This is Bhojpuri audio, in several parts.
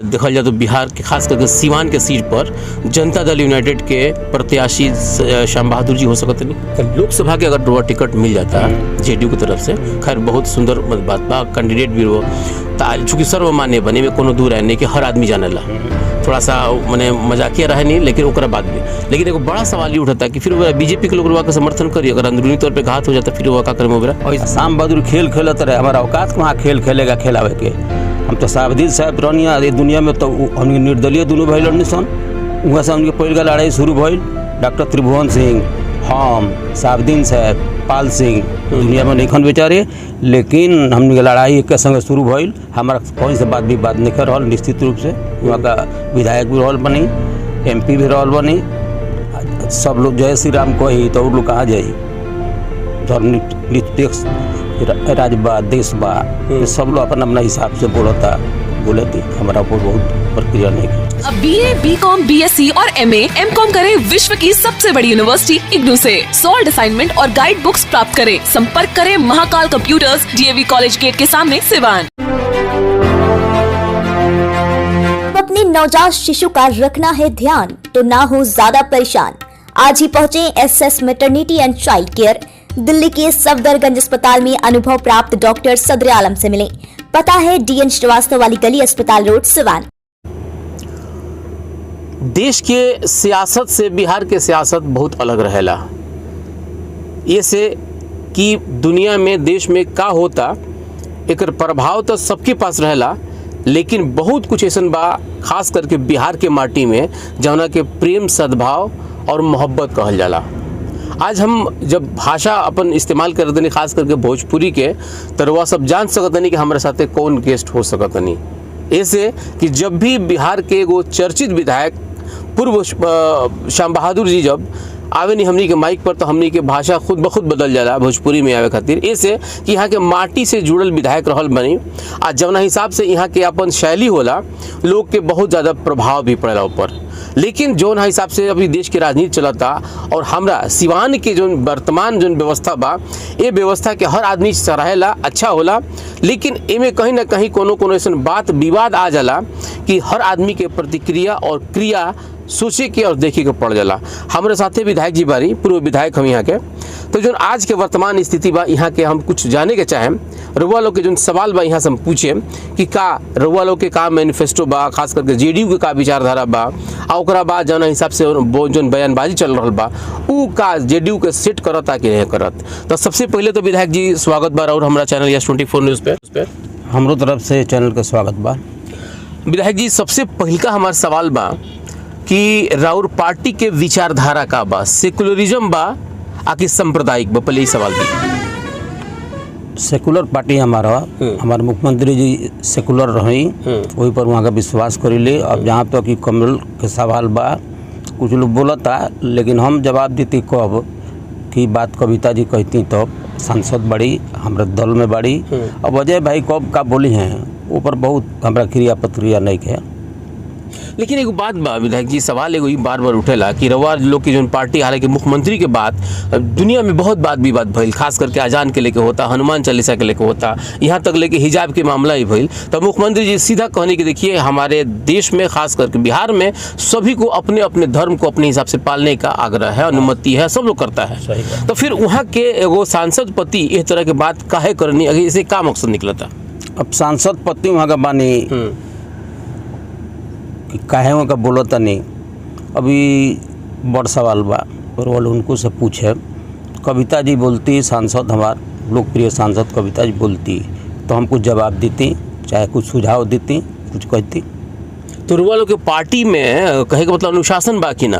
देखल जाए तो बिहार के खास करके सीवान के सीट पर जनता दल यूनाइटेड के प्रत्याशी श्याम बहादुर जी हो सकते नहीं। लोकसभा के अगर टिकट मिल जाता जेडीयू की तरफ से, खैर बहुत सुंदर बात बा, कैंडिडेट भी वो चूँकि सर्वमान्य बने में कोनो दूर है नहीं कि हर आदमी जाने ला, थोड़ा सा मैंने मजाकिया रहे नहीं, लेकिन ओकरा बाद भी लेकिन एगो बड़ा सवाल ये उठाता कि फिर बीजेपी के लोग का समर्थन करिए, अगर अंदरूनी तौर पर घात हो जाता फिर वो का करें और श्याम बहादुर खेल खेलते रहे, हमारा औकात कहाँ खेल खेलेगा खिलावे के। हम तो साहबदीन साहब रनिया ये दुनिया में तो हमने निर्दलीय दोनों भाई लड़नी सन, वहाँ से उनके पहले का लड़ाई शुरू भइल। डॉक्टर त्रिभुवन सिंह, हम साहबदीन साहब, पाल सिंह दुनिया में नहीं खन बेचारे, लेकिन हमने के लड़ाई एक संगे शुरू भइल। हमारा कौन से बात भी बात नहीं कर रहा निश्चित रूप से, वहाँ का विधायक भी रहल बनी, MP भी रहल बनी, सब लोग जय श्री राम कही तो लोग कहाँ जाई, निरपेक्ष राज्य बा देश बा, सब लोग अपना अपना हिसाब से बोले थी, हमारा ऊपर बहुत प्रक्रिया नहीं की। अब BA, BCom, BSc और MA, MCom करें विश्व की सबसे बड़ी यूनिवर्सिटी इग्नू से। सॉल्व असाइनमेंट और गाइड बुक्स प्राप्त करें। संपर्क करें Mahakal computers, DAV college gate के सामने, सिवान। अपने नवजात शिशु का रखना है ध्यान तो ना हो ज्यादा परेशान। आज ही पहुँचे SS maternity and child care, Delhi के सफदरगंज अस्पताल में अनुभव प्राप्त डॉक्टर सदर आलम से मिले। पता है DN श्रीवास्तव वाली गली, अस्पताल रोड, सिवान। देश के सियासत से बिहार के सियासत बहुत अलग रहेला। ये से कि दुनिया में देश में का होता एक प्रभाव तो सबके पास रहेला, लेकिन बहुत कुछ ऐसा बा खास करके बिहार के माटी में जौना के प्रेम सद्भाव और मोहब्बत कहल जाला। आज हम जब भाषा अपन इस्तेमाल कर देनी खास करके भोजपुरी के, तो वह सब जान सकतनी कि हमारे साथ कौन गेस्ट हो सकतनी। ऐसे कि जब भी बिहार के एगो चर्चित विधायक पूर्व श्याम बहादुर जी जब आवे नहीं हमनी के माइक पर, तो हमनी के भाषा खुद ब खुद बदल जाला भोजपुरी में आवे खातिर। ऐसे कि यहाँ के माटी से जुड़ल विधायक रहल बनी, आ जवना हिसाब से यहाँ के अपन शैली होला, लोग के बहुत ज़्यादा प्रभाव भी पड़ेला ऊपर। लेकिन जौन हिसाब से अभी देश की राजनीति चलता और हमरा सिवान के जो वर्तमान जो व्यवस्था बा, ये व्यवस्था के हर आदमी सराहेला, अच्छा होला, लेकिन एमे कहीं ना कहीं कोनो ऐसा बात विवाद आ जाला कि हर आदमी के प्रतिक्रिया और क्रिया सोचे के और देखे के पड़ जाला। हमारे साथे विधायक जी बारी, पूर्व विधायक हम यहाँ के, तो जो आज के वर्तमान स्थिति बा यहाँ के हम कुछ जाने के चाहें। रउआ लोग के जो सवाल बा यहाँ से हम पूछे कि का रउआ लोग के का मैनिफेस्टो बा, खास करके जेडीयू के का विचारधारा बा, और ओकरा बाद जौन हिसाब से जो बयानबाजी चल रहा बा उ का जेडीयू के सेट करता कि नहीं करत। तो सबसे पहले तो विधायक जी स्वागत बा और हमारा चैनल यस24 न्यूज़ पे हमरो तरफ से चैनल का स्वागत बा। विधायक जी सबसे पहला हमारा सवाल बा कि राउर पार्टी के विचारधारा का बा, सेकुलरिज्म बा आकि सांप्रदायिक बा? पहले ही सवाल दी। सेकुलर पार्टी हमारा, हमारे मुख्यमंत्री जी सेकुलर रही, वही पर वहाँ का विश्वास करीले। अब जहाँ तक कि कमल के सवाल बा, कुछ लोग बोलता, लेकिन हम जवाब देती कब कि बात कविता जी कहती तब, सांसद बड़ी हमारे दल में बड़ी। अब अजय भाई कब का बोली हैं ऊपर बहुत हमारा क्रिया प्रतिक्रिया नहीं है। लेकिन एगो बात बा विधायक जी, सवाल एगो बार बार उठेला कि रउआ लोग की जो पार्टी, हालांकि मुख्यमंत्री के बाद दुनिया में बहुत बात विवाद भइल, खास करके अजान के लेके होता, हनुमान चालीसा के लेके होता, यहाँ तक लेके हिजाब के मामला ही भइल। तो मुख्यमंत्री जी सीधा कहने की देखिए, हमारे देश में खास करके बिहार में सभी को अपने अपने धर्म को अपने हिसाब से पालने का आग्रह है, अनुमति है, सब लोग करता है। तो फिर वहाँ के एगो सांसद पति इस तरह के बात काहे करनी, अगर इसे क्या मकसद निकलता? अब सांसद पति वहाँ का बानी कि काहे वहाँ का बोलता नहीं, अभी बड़ सवाल बा, और वो उनको से पूछे। कविता जी बोलती, सांसद हमार लोकप्रिय सांसद कविता जी बोलती, तो हम कुछ जवाब देती, चाहे कुछ सुझाव देती, कुछ कहती। तो रुआ लोग के पार्टी में कहे का मतलब अनुशासन बा कि ना?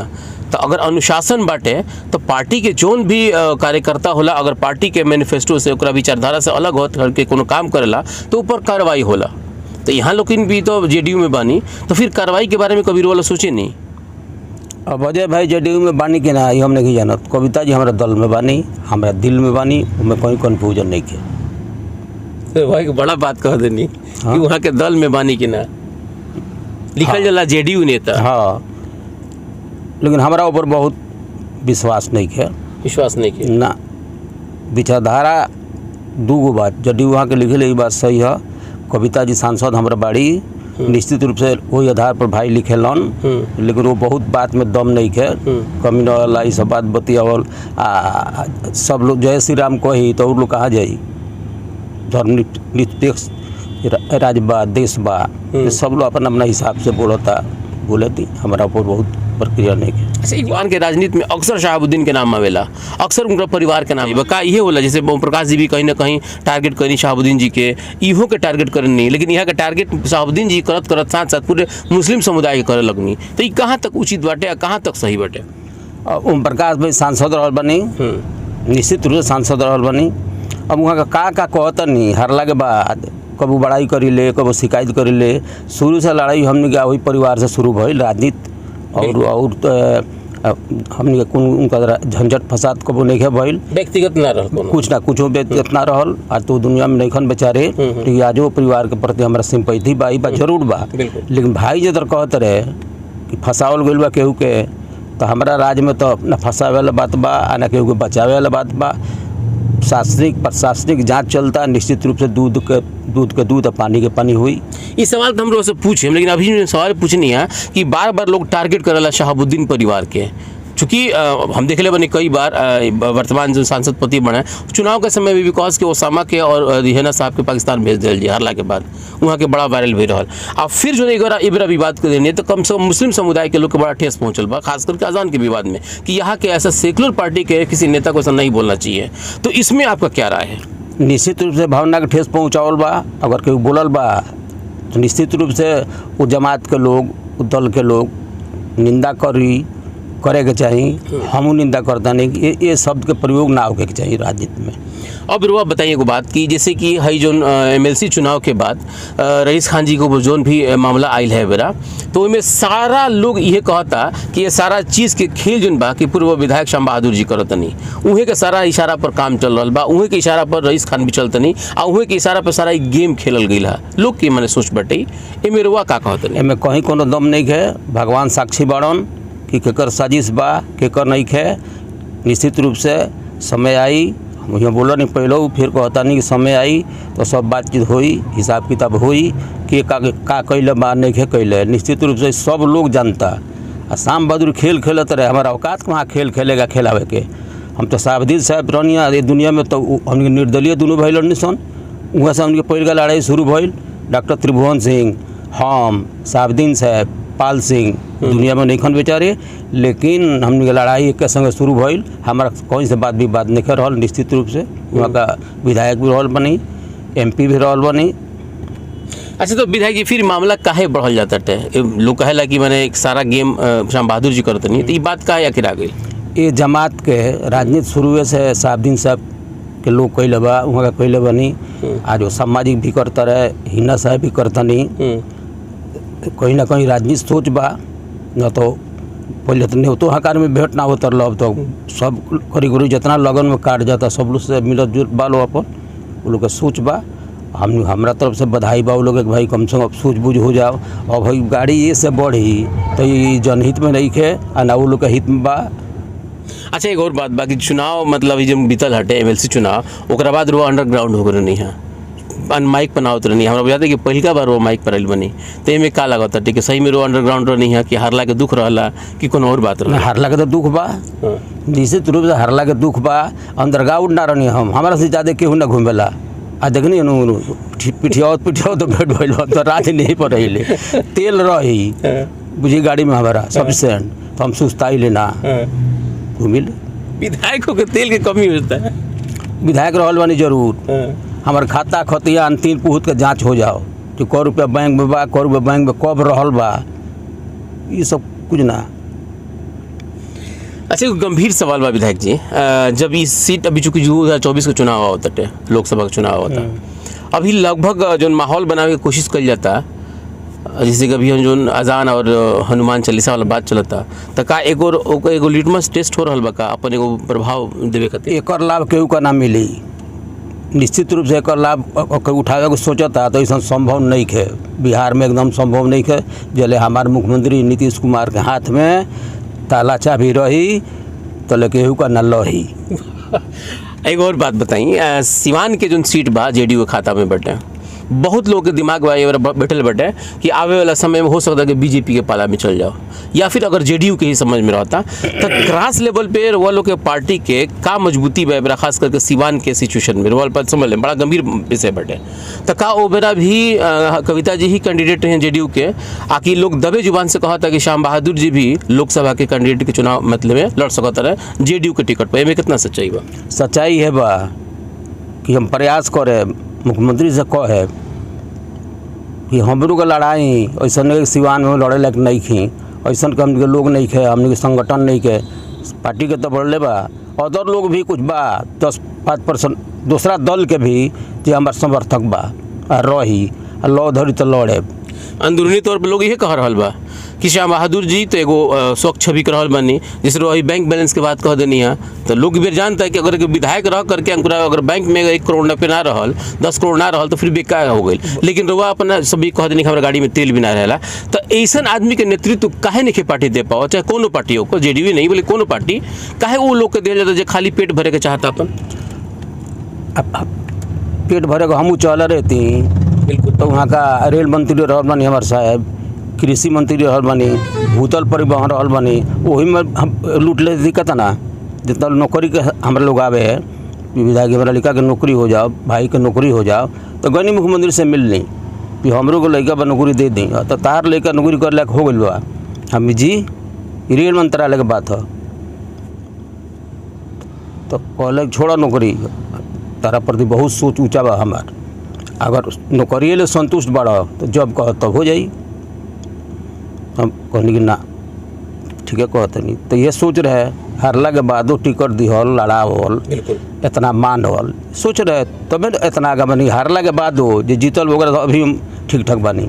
तो अगर अनुशासन बाटे तो पार्टी के जोन भी कार्यकर्ता होला, अगर पार्टी के मैनिफेस्टो से ओकरा विचारधारा से अलग होत करके कोनो काम करेला तो ऊपर कार्रवाई होला। तो यहाँ लोग भी तो जेडीयू में बानी, तो फिर कार्रवाई के बारे में कभी वाला सोचे नहीं? अब अजय भाई जेडीयू में बानी कि ना ये हम नहीं जानत। कविता जी हमारा दल में बानी, हमारा दिल में बानी, उनमें कोई कन्फ्यूजन नहीं के। तो भाई बड़ा बात कह देनी कि वहाँ के दल में बानी कि ना, लिखल जाला जेडीयू नेता। हाँ, लेकिन हमारा ऊपर बहुत विश्वास नहीं है। विश्वास नहीं किया ना, विचारधारा दूगो बात, जेडीयू वहाँ के लिखे बात सही है। कविता जी सांसद हमारा बाड़ी, निश्चित रूप से वही आधार पर भाई लिखेलन, लेकिन वो बहुत बात में दम नहीं है, कमी न वाला ये सब बात बतियावल। सब लोग जय श्री राम कही तो लोग कहाँ जाई, धर्मनिरपेक्ष राज्य बा, देश बा, ये सब लोग अपना अपना हिसाब से बोलता बोलती, हमारा ऊपर बहुत प्रक्रिया नहीं है। अच्छा, इरफान के राजनीति में अक्सर शहाबुद्दीन के नाम आवेला, अक्सर उनका परिवार के नाम का ये होला, जैसे ओम प्रकाश जी भी कहीं ना कहीं टारगेट करी शहाबुद्दीन जी के, इहो के टारगेट करनी नहीं, लेकिन यहाँ का टारगेट शहाबुद्दीन जी करत करत साथ साथ पूरे मुस्लिम समुदाय के करे लगनी, तो ये कहाँ तक उचित बाटे और कहाँ तक सही बाटे? ओम प्रकाश भाई सांसद रहल बनी, निश्चित रूप से सांसद रहल बनी। अब वहाँ का कहता नहीं, हारला के बाद कबू बड़ाई करी ले, कबू शिकायत करी ले। शुरू से लड़ाई हमने का वही परिवार से शुरू भइल, राजनीति और हमने के उनका झंझट फसाद कबू नहीं है भइल, व्यक्तिगत ना रह कुछ ना कुछ व्यक्तिगत ना रहल। आज तो दुनिया में नहीं खन बेचारे, लेकिन आज वो परिवार के प्रति हमारा सिंपैथी बा, बा जरूर बा। लेकिन भाई जदर कहते रहे कि फंसावल गइल बा केहू के, तो हमारा राज्य में तो ना फंसावे वाला बात बा ना केहू के बचावे वाला बात बा। प्रशासनिक जांच चलता, निश्चित रूप से दूध के दूध और पानी के पानी हुई। ये सवाल तो हम लोग से पूछे, लेकिन अभी सवाल पूछनी है कि बार बार लोग टारगेट करेला शहाबुद्दीन परिवार के, चूँकि हम देख ले बने कई बार वर्तमान जो सांसद पति बने चुनाव के समय भी बिकॉज के ओसामा के और रिहाना साहब के पाकिस्तान भेज दिल जी हारला के बाद, वहाँ के बड़ा वायरल भी रहा। अब फिर जो एक बार विवाद कर देने तो कम से कम मुस्लिम समुदाय के लोग के बड़ा ठेस पहुँचल बा, खास करके अजान के विवाद में, कि यहाँ के ऐसा सेकुलर पार्टी के किसी नेता को ऐसा नहीं बोलना चाहिए। तो इसमें आपका क्या राय है? निश्चित रूप से भावना के ठेस पहुँचावल बा, अगर केहू बोलल बा तो निश्चित रूप से वो जमात के लोग, वो दल के लोग निंदा करे के चाहिए। हमू निंदा करता नहीं, ये शब्द के प्रयोग ना होके चाहिए राजनीति में। अब रुआ बताइए को बात कि जैसे कि हई जो MLC चुनाव के बाद रईस खान जी को जोन भी मामला आयल है बेरा, तो इसमें सारा लोग ये कहता कि ये सारा चीज़ के खेल जोन बा कि पूर्व विधायक श्याम बहादुर जी करतनी, उहे के सारा इशारा पर काम चल रहा बा, उहे के इशारा पर रईस खान भी चलतनी, आ उहे के इशारा पर सारा गेम खेलल गई है। लोग के मैंने सोच बटे एमे रुआ का कहतनी? एमे कहीं कोनो दम नहीं है, भगवान साक्षी बाड़न कि केकर साजिश बा केकर नहीं है। निश्चित रूप से समय आई, मुझे बोला नहीं पहले, फिर कहता नहीं कि समय आई तो सब बातचीत हुई, हिसाब किताब हुई कि का कैले बा नहीं है कैले। निश्चित रूप से सब लोग जानता। आ श्याम बहादुर खेल खेलते रहे, हमारा औकात कहाँ खेल खेलेगा खेलावे के। हम तो साहबदीन साहब रनिया ये दुनिया में तो हमने निर्दलीय दोनों भाई लड़नी सन, वहाँ से हमने पहले लड़ाई शुरू भइल। डॉक्टर त्रिभुवन सिंह, हम, साहबदीन साहब, पाल सिंह दुनिया में नहीं खन बेचारे, लेकिन हमने के लड़ाई एक संगे शुरू भइल। हमारा कहीं से बात नहीं कर रहा। निश्चित रूप से वहाँ का विधायक भी रहल बनी, MP भी रहल बनी। अच्छा, तो विधायक जी फिर मामला काहे बढ़ल जाता है? लोग कहेला कि मैंने एक सारा गेम श्याम बहादुर जी करते नहीं, तो ये बात काहे आखिर आ गई? ये जमात के राजनीति शुरू से साहबदीन साहब के लोग कैले बा, वहाँ का कैले बनी। आज वो सामाजिक भी करता रहे, हिना साहब भी करता नहीं। कहीं ना कहीं राजनीति सोच बा, न तो पहले तो नहीं तो हकार में भेंट ना होता रहा। अब तो सब करी जितना लगन में काट जाता सब लोग से मिलत जुलत बा लोग अपन, वो लोग का सोच बा। हमरा तरफ से बधाई बा वो लोग भाई कम से कम सूझबूझ हो जाओ। और भाई गाड़ी ये से बढ़ी तो ये जनहित में नहीं है आ ना वो लोग के हित में बा। अच्छा, एक और बात, बाकी चुनाव मतलब जब बीतल हटे MLC चुनाव, ओकरा बाद वो अंडरग्राउंड हो गए नहीं है, माइक पर ना उतर नहीं। हमारा बुझाते कि पहला बार वो माइक पर आयल बनी, तो एमें का लागत है कि सही में वो अंडरग्राउंड नहीं है कि हारला के दुख रहला कि कोनो और बात रहला? हारला के तो दुख बा, निश्चित रूप से हारला के दुख बा। अंडरग्राउंड ना रहनी हम, हमारा से ज़्यादा केहू ना घूमेला। आ देखनी पिठिया तो भेट भइल तो रात नहीं पर रही तेल रही बुझी गाड़ी में हमारा सफिशेंट, तो हम सुस्ताई लेना घूमिल। विधायकों के तेल की कमी होता है। विधायक रहल बानी जरूर, हमार खाता खतिया 3 पुहत के जांच हो जाओ कि क रुपया बैंक में बा, क रुपया बैंक में कब रहल बा, ये सब कुछ ना। अच्छा, गंभीर सवाल बा विधायक जी, जब इस सीट अभी चूँकि 2024 का चुनाव होता है, लोकसभा का चुनाव होता, अभी लगभग जो माहौल बनाने की कोशिश कर जाता, जैसे कभी हम जो अजान और हनुमान चालीसा वाला बात चलता, तो का एगो लिटमस टेस्ट हो रहा बा का अपन एगो प्रभाव देवे खातिर? एक लाभ केहू का ना मिली। निश्चित रूप से एक लाभ उठावे को सोचता तो ऐसा संभव नहीं है, बिहार में एकदम संभव नहीं है। जले हमारे मुख्यमंत्री नीतीश कुमार के हाथ में ताला चाबी रही तो ले केहू का न लही। एक और बात बताई, सिवान के जो सीट बा JDU के खाता में बटे, बहुत लोगों के दिमाग में ये बैठल बैठे कि आवे वाला समय में हो सकता है कि बीजेपी के पाला में चल जाओ, या फिर अगर जेडीयू के ही समझ में रहता तो क्रास लेवल पे वो लोग के पार्टी के का मजबूती बा, खास करके सिवान के सिचुएशन में रोल पर समझ लें बड़ा गंभीर विषय बैठे तो का ओ बेरा भी कविता जी ही कैंडिडेट हैं जेडीयू के, आकि लोग दबे जुबान से कहा था कि श्याम बहादुर जी भी लोकसभा के कैंडिडेट के चुनाव मतलब में लड़ सकता रहे जेडीयू के टिकट पर, कितना सच्चाई बा? सच्चाई है बा कि हम प्रयास करे मुख्यमंत्री से कहे कि हमरों के लड़ाई ऐसा सिवान में लड़े लायक नहीं खी, ऐसा के हमने लोग नहीं खे, हमने संगठन नहीं के, पार्टी के तो बढ़ले बा, अदर लोग भी कुछ बा 10-5% दूसरा दल के भी जो हमार समर्थक बा रही लौ धरी तो लड़े। अंदरूनी तौर पर लोग ये कह रहा बा कि श्याम बहादुर जी तो एगो स्वच्छ छवि कर बनी, जिससे वही बैंक बैलेंस के बात कह देनी है तो लोग भी जानता है कि अगर विधायक रह करके अगर बैंक में 1 करोड़ रुपये ना रहल 10 करोड़ ना रहल तो फिर बेकार हो गई, लेकिन रुआ अपना सभी कह देनी कि हमारे गाड़ी में तेल भी ना रहेला। तो ऐसा आदमी के नेतृत्व काहे नहीं पार्टी दे पाओ, चाहे कोनो पार्टी हो, जेडीयू नहीं बोले कोनो पार्टी, काहे वो लोग के दिया जाता जो खाली पेट भरे के चाहता अपन? पेट भरे को हम चल रहती बिल्कुल, तो वहाँ का रेल मंत्री रहल बनी हमारे साहब, कृषि मंत्री रहल बनी, भूतल परिवहन रहल बनी, वही में हम लूट ले दिक्कत ना, जितना नौकरी के हमारे लोग आवे है विधायक हमारा लड़का के नौकरी हो जाओ, भाई के नौकरी हो जाओ, तो गनी मुख्यमंत्री से मिल ली कि हमरों को लड़का पर नौकरी दे दी, तो तार लड़का नौकरी कर लायक हो गई बा। हम जी रेल मंत्रालय के बात है तो कहले छोड़ा नौकरी, तारा प्रति बहुत सोच ऊँचा बा हमार, अगर नौकरी ले संतुष्ट बढ़ा तो जब कह तब हो जाई। हम कहनी कि ना ठीक है कहते नहीं, तो ये सोच रहे हारला के बाद टिकट दिहल लड़ावल इतना मान हल सोच रहे तब इतना आगे बनी, हारला के बाद जो जीतल वगैरह अभी हम ठीक ठाक बनी।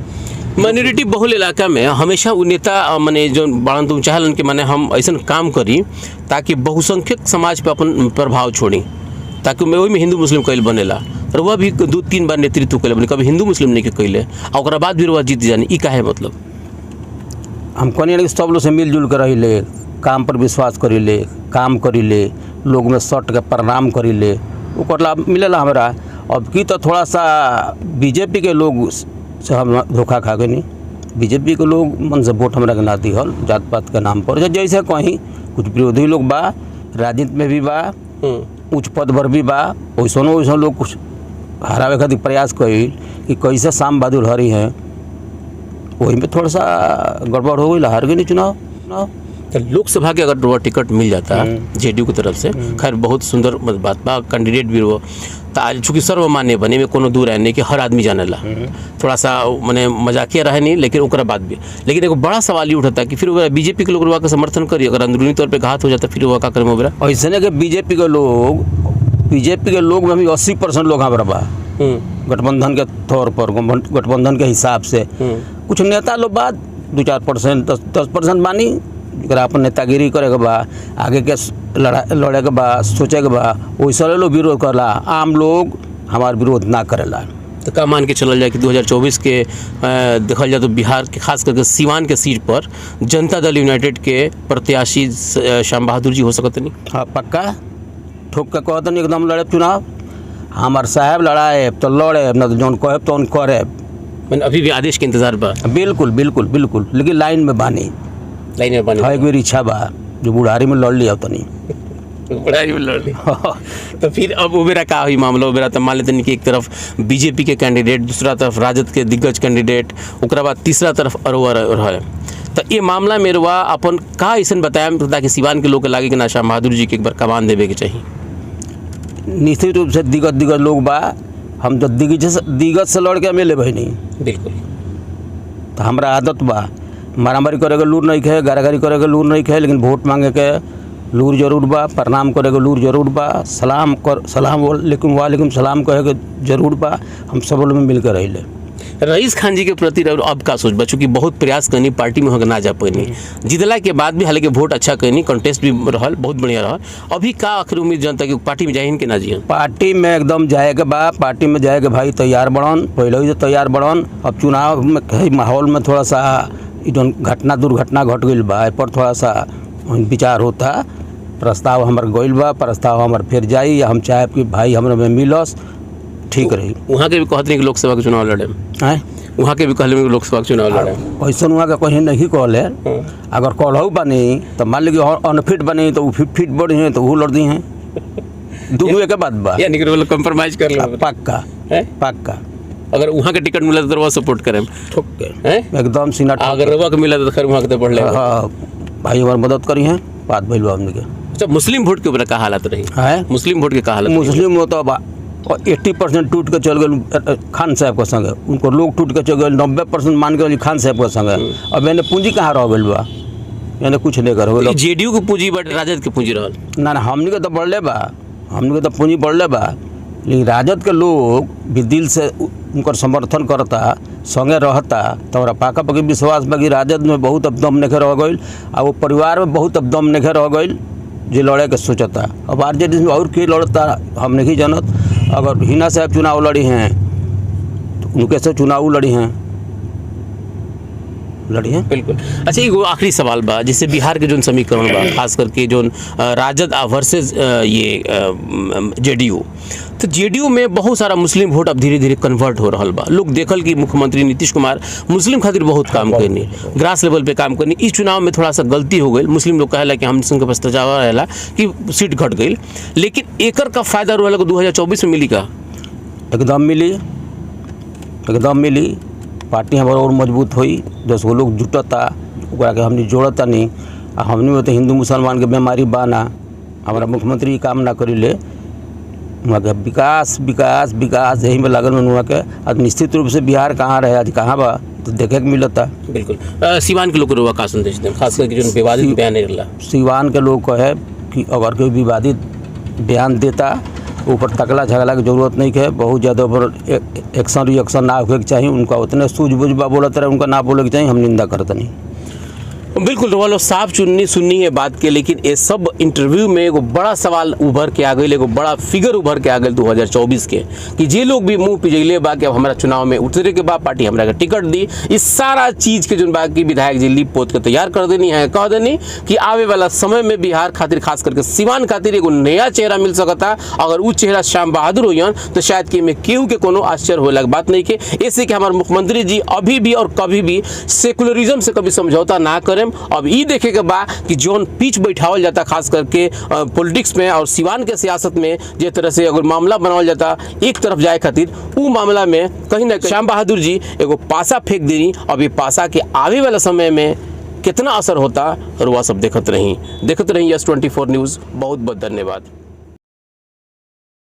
माइनॉरिटी बहुल इलाका में हमेशा वो नेता मने जो बड़न तुम चाहलन कि मैंने हम ऐसा काम करी ताकि बहुसंख्यक समाज पे अपन प्रभाव छोड़ी, ताकि मैं वही में हिंदू मुस्लिम कैल बनेला, और वह भी 2-3 बार नेतृत्व कैले बने, कभी हिंदू मुस्लिम नहीं के कैले और बाद भी वह जीत जाने, ई काहे मतलब? हम कहनी सब लोग से मिलजुल कर रही ले, काम पर विश्वास करी ले, काम करी ले, लोग में सट के प्रणाम करी ले, वो लाभ मिलेला हमारा। अब की तो थोड़ा सा बीजेपी के लोग से हम धोखा खा गए नहीं, बीजेपी के लोग मन से वोट हमारा के ना दिहल जात पात के नाम पर, जैसे कहीं कुछ विरोधी लोग बा, राजनीति में भी बा, उच्च पद पर भी बा, वैसा लोग कुछ हरावे खातिर प्रयास करी कि कैसे श्याम बहादुर हरी हैं, वही में थोड़ा सा गड़बड़ हो गई, हार गई नहीं चुनाव। तो लोकसभा के अगर टिकट मिल जाता जेडीयू की तरफ से, खैर बहुत सुंदर बात बा, कैंडिडेट भी वो तो आज चूँकि सर्वमान्य बने में कोनो दूर है नहीं कि हर आदमी जाने ला, थोड़ा सा मैंने मजाकिया रहे नहीं, लेकिन ओकरा बाद भी, लेकिन एक बड़ा सवाल ये उठाता कि फिर वो बीजेपी के लोग वहाँ का समर्थन करिए, अगर अंदरूनी तौर पे घात हो जाता फिर वह का करें मेरा ऐसे नहीं कि बीजेपी के लोग में भी 80% लोग हमारा बा गठबंधन के तौर पर, गठबंधन के हिसाब से कुछ नेता लोग बाद 2-4% 10% बानी जरा अपन नेतागिरी करे के बा, आगे के लड़े के बा, सोचे के बा, वैसा लोग विरोध करला, आम लोग हमार विरोध ना करेला। तो का मान के चलल जाए कि 2024 के देखल जाए तो बिहार के खास करके सिवान के सीट पर जनता दल यूनाइटेड के प्रत्याशी श्याम बहादुर जी हो सकते नहीं? हाँ पक्का ठोक के कहते नहीं एकदम लड़े चुनाव, हमार साहब लड़ाए तो लड़े, न तो जौन कहे तो करे। मैंने अभी भी आदेश के इंतजार बा? बिल्कुल बिल्कुल बिल्कुल, लेकिन लाइन में बानी, लाइन में बानी, एक मेरी इच्छा बा जो बुढ़ारी में लड़ लिया तो नहीं बुढ़ारी में लड़ ली तो फिर अब वो मेरा का हुई मामला, वो मेरा तो मान लेते नहीं कि एक तरफ बीजेपी के कैंडिडेट, दूसरा तरफ राजद के दिग्गज कैंडिडेट, ओकरा बाद तीसरा तरफ अरोवा है, तो ये मामला मेरवा अपन का ऐसा बताया ताकि सिवान के लोग के लागे कि ना श्याम बहादुर जी के एक बार कमान देवे के चाहिए? निश्चित रूप से दिग्गज लोग बा, हम तो दिग्गज से लड़ के मिले भाई नहीं, बिल्कुल तो हमारा आदत बा मारामारी करे के लूर नहीं खे, गारागारी करे के लूर नहीं खे, लेकिन वोट मांगे के लूर जरूर बा, प्रणाम करे के लूर जरूर बा, सलाम वालेकुम सलाम कहे के जरूर बा, हम सब लोग में मिल कर रही। रईस खान जी के प्रति अब का सोच बा, चूँकि बहुत प्रयास करनी, पार्टी में होकर ना जा पानी, जीतला के बाद भी हालांकि वोट अच्छा करनी, कंटेस्ट भी रहल बहुत बढ़िया रहल, अभी का आखिर उम्मीद जनता की पार्टी में जाइन के ना जियन? पार्टी में एकदम जाए के बा, पार्टी में जाए के भाई तैयार बढ़न, पहले ही तो तैयार बढ़न। अब चुनाव में माहौल में थोड़ा सा घटना दुर्घटना घट गई बा, पर थोड़ा सा विचार होता, प्रस्ताव हमार गइल बा, प्रस्ताव हमार फिर जाई, या हम चाहे कि भाई हमरा में मिलस ठीक रही। वहाँ के भी कहते नहीं कि लोकसभा के चुनाव लड़े, हैं वहाँ के भी कहले कि लोकसभा के चुनाव लड़े। ऐसा वहाँ के कहीं नहीं कहले, अगर कहू बनी तो मान ली अनफिट बनी तो फिट बढ़ी हैं तो वो लड़ दी हैं, दोनों एक बात बा। यानी कि वो लोग कंप्रोमाइज कर लो। पक्का हैं? पक्का। अगर वहाँ के टिकट मिला तो वो सपोर्ट करें, ठोक के हैं? एकदम सीना अगर रवा के मिला तो खैर वहाँ के तो बढ़ ले। हाँ भाई हमारी मदद करी हैं, बात भैल हमने के। अच्छा, मुस्लिम वोट के ऊपर क्या हालत रही है? मुस्लिम वोट के क्या हालत? मुस्लिम वो तो 80% टूट के चल गए खान साहब के संगे, उनको लोग टूट के चल गए, 90% मान के खान साहब के संगे। अब मैंने पूंजी कहाँ रह गई बा, यानी कुछ नहीं करो। जेडीयू के पूंजी बट राजद के पूंजी रहल ना हमने के तो बढ़ले बा, हमने के तो पूंजी बढ़ले बा, लेकिन राजद के लोग भी दिल से उनकर समर्थन करता, संगे रहता, तो हमारा पाका पकी विश्वास बा कि राजद में बहुत अब दम नहीं रह गई, और वो परिवार में बहुत अब दम नहीं रह गई जो लड़े के सोचता। अब आरजेडी में और के लड़ता हम नहीं जानत। अगर हिना साहब चुनाव लड़ी हैं तो उनके से चुनाव लड़ी हैं बिल्कुल। अच्छा, एक आखिरी सवाल बा, जिससे बिहार के जो समीकरण बा, खास करके जो राजद वर्सेस ये जेडीयू, तो जेडीयू में बहुत सारा मुस्लिम वोट अब धीरे धीरे कन्वर्ट हो रहा बा। लोग देखल कि मुख्यमंत्री नीतीश कुमार मुस्लिम खातिर बहुत काम करनी, ग्रास लेवल पे काम करनी। इस चुनाव में थोड़ा सा गलती हो गई, मुस्लिम लोग कहला कि हम के पास तजावा रहेला कि सीट घट गई, लेकिन एकर का फायदा रहा 2024 में मिली का? एकदम मिली, एकदम मिली। पार्टी हमारा और मजबूत हुई, 10 गो लोग जुटता, ओकरा के हमने जोड़ता नहीं। हमने में तो हिंदू मुसलमान के बीमारी बाना, हमारा मुख्यमंत्री काम ना करी ले, वहाँ के विकास विकास विकास यही में लागल में वहाँ के। अब निश्चित रूप से बिहार कहाँ रहे आज कहाँ बा तो देखे के मिलता। बिल्कुल। सिवान के लोग को का संदेश दें, खास करके जो विवादित बयान है? सिवान के लोग कहे कि अगर कोई विवादित बयान देता, ऊपर तकला झगड़ा की जरूरत नहीं है, बहुत ज़्यादा ऊपर एक्शन रिएक्शन ना होके चाहिए, उनका उतने सूझबूझ बा बोलते रहे, उनका ना बोले के चाहिए, हम निंदा करते नहीं। बिल्कुल, वो लोग साफ सुननी है बात के, लेकिन ये सब इंटरव्यू में एगो बड़ा सवाल उभर के आ गई, एगो बड़ा फिगर उभर के आ गई 2024 के, कि जे लोग भी मुंह पिजैले बा कि अब हमारा चुनाव में उतरे के बाद पार्टी हमरा के टिकट दी, इस सारा चीज़ के जो बाकी विधायक जी लिप पोत के तैयार कर देनी है, कह देनी कि आवे वाला समय में बिहार खातिर, खास करके सिवान खातिर एगो नया चेहरा मिल सकता। अगर वो चेहरा श्याम बहादुर होयन तो शायद कि में केहू के कोनो आश्चर्य होला बात नहीं के। ऐसे कि हमारे मुख्यमंत्री जी अभी भी और कभी भी सेकुलरिज्म से कभी समझौता ना करें। अब ये देखे के बा कि जोन पिच बैठावल जाता, खास करके पॉलिटिक्स में और सिवान के सियासत में, जिस तरह से अगर मामला बनावल जाता एक तरफ जाए खातिर, वो मामला में कहीं ना कहीं श्याम बहादुर जी एगो पासा फेंक देनी। अब ये पासा के आवे वाला समय में कितना असर होता और वह सब देखते रही। S24 news. बहुत बहुत धन्यवाद।